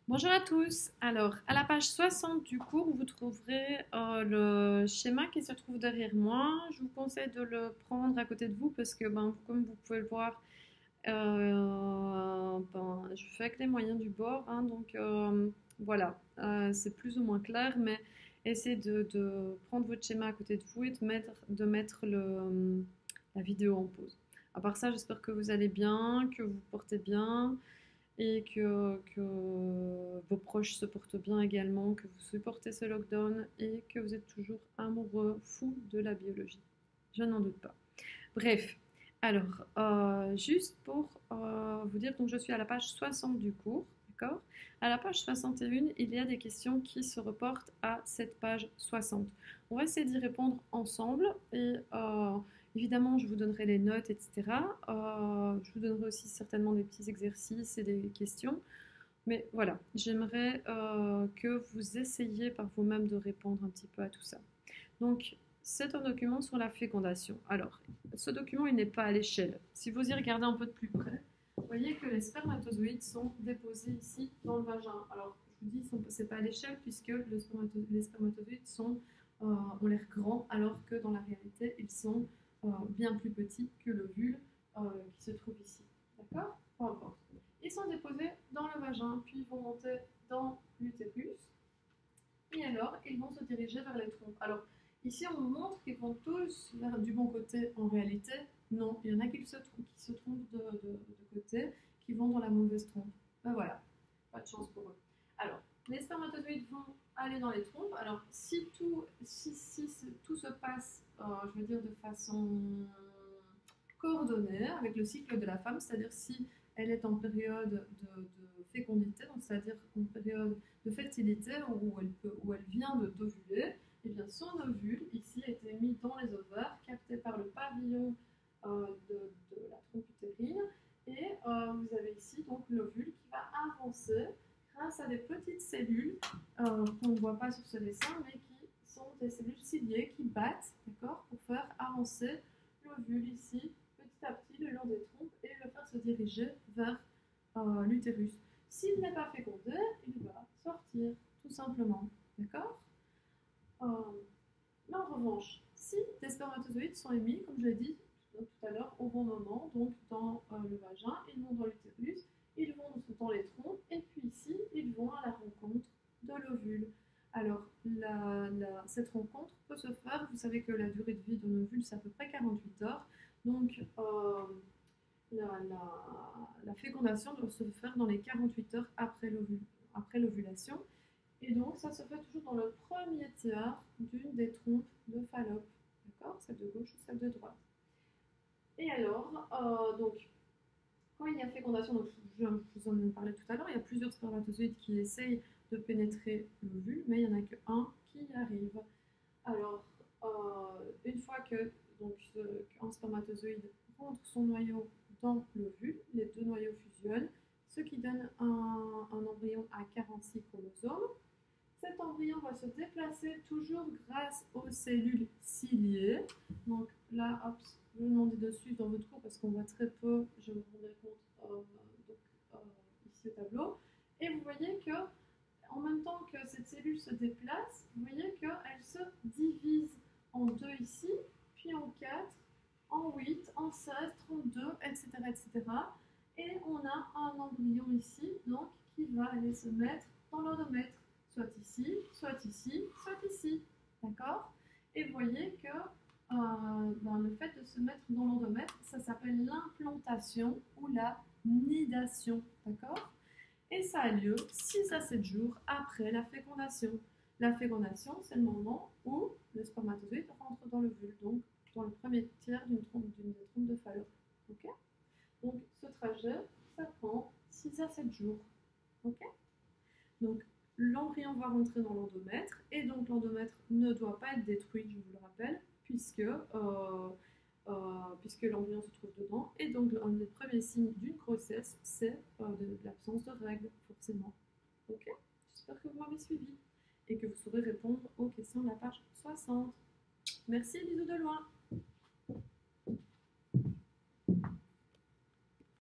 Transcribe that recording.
Bonjour à tous. Alors, à la page 60 du cours, vous trouverez le schéma qui se trouve derrière moi. Je vous conseille de le prendre à côté de vous parce que, ben, comme vous pouvez le voir, je fais avec les moyens du bord, hein, donc voilà, c'est plus ou moins clair, mais essayez de prendre votre schéma à côté de vous et de mettre la vidéo en pause. À part ça, j'espère que vous allez bien, que vous vous portez bien et que vos proches se portent bien également, que vous supportez ce lockdown et que vous êtes toujours amoureux, fou de la biologie. Je n'en doute pas. Bref, alors, juste pour vous dire, donc je suis à la page 60 du cours, d'accord. À la page 61, il y a des questions qui se reportent à cette page 60. On va essayer d'y répondre ensemble et évidemment, je vous donnerai les notes, etc. Je vous donnerai aussi certainement des petits exercices et des questions. Mais voilà, j'aimerais que vous essayiez par vous-même de répondre un petit peu à tout ça. Donc, c'est un document sur la fécondation. Alors, ce document, il n'est pas à l'échelle. Si vous y regardez un peu de plus près, vous voyez que les spermatozoïdes sont déposés ici dans le vagin. Alors, je vous dis, c'est pas à l'échelle puisque les spermatozoïdes ont l'air grands alors que dans la réalité, ils sont bien plus petits que l'ovule qui se trouve ici. D'accord. Peu importe. Ils sont déposés dans le vagin, puis ils vont monter dans l'utérus et alors ils vont se diriger vers les trompes. Alors ici on montre qu'ils vont tous vers du bon côté. En réalité, non, il y en a qui se trompent de côté, qui vont dans la mauvaise trompe. Ben voilà, pas de chance pour eux. Alors, les spermatozoïdes vont aller dans les trompes. Alors, si tout se passe, je veux dire, de façon coordonnée avec le cycle de la femme, c'est-à-dire si elle est en période de fécondité, donc c'est-à-dire en période de fertilité où elle vient d'ovuler, et bien son ovule ici a été mis dans les ovaires, capté par le pavillon de la trompe utérine, et vous avez ici donc l'ovule qui va avancer grâce à des petites cellules qu'on ne voit pas sur ce dessin, mais qui sont des cellules ciliées qui battent, d'accord, pour faire avancer l'ovule ici petit à petit le long des trompes et le faire se diriger vers l'utérus. S'il n'est pas fécondé, il va sortir, tout simplement. D'accord. euh, Mais en revanche, si des spermatozoïdes sont émis, comme je l'ai dit tout à l'heure, au bon moment, donc dans le vagin, ils vont dans l'utérus, ils vont dans les trompes, et puis ici, ils vont à la rencontre de l'ovule. Alors, cette rencontre peut se faire, vous savez que la durée de vie d'un ovule, c'est à peu près 48 heures, donc la fécondation doit se faire dans les 48 heures après l'ovulation. Et donc, ça se fait toujours dans le premier tiers d'une des trompes de Fallope. D'accord. Celle de gauche ou celle de droite. Et alors, donc, quand il y a fécondation, donc je vous en ai parlé tout à l'heure, il y a plusieurs spermatozoïdes qui essayent de pénétrer l'ovule, mais il n'y en a qu'un qui y arrive. Alors, une fois que donc, un spermatozoïde rentre son noyau dans l'ovule, les deux noyaux fusionnent, ce qui donne un embryon à 46 chromosomes. Cet embryon va se déplacer toujours grâce aux cellules ciliées. Donc là, hop, je vais vous demander de suivre dans votre cours parce qu'on voit très peu, je me rendrai compte donc, euh, ici au tableau. Et vous voyez que en même temps que cette cellule se déplace, vous voyez qu'elle se divise en deux ici, puis en 4, en 8, en 16, 32, etc. etc. Et on a un embryon ici, donc, qui va aller se mettre dans l'endomètre, soit ici, soit ici, soit ici. D'accord. Et vous voyez que dans le fait de se mettre dans l'endomètre, ça s'appelle l'implantation ou la nidation. D'accord. Et ça a lieu 6 à 7 jours après la fécondation. La fécondation, c'est le moment où le spermatozoïde rentre dans l'ovule, donc dans le premier tiers d'une des trompes de Fallope. Okay. Donc ce trajet, ça prend 6 à 7 jours. Okay. Donc l'embryon va rentrer dans l'endomètre, et donc l'endomètre ne doit pas être détruit, je vous le rappelle, puisque l'embryon se trouve dedans. Et donc un des premiers signes d'une grossesse, c'est l'absence de règles.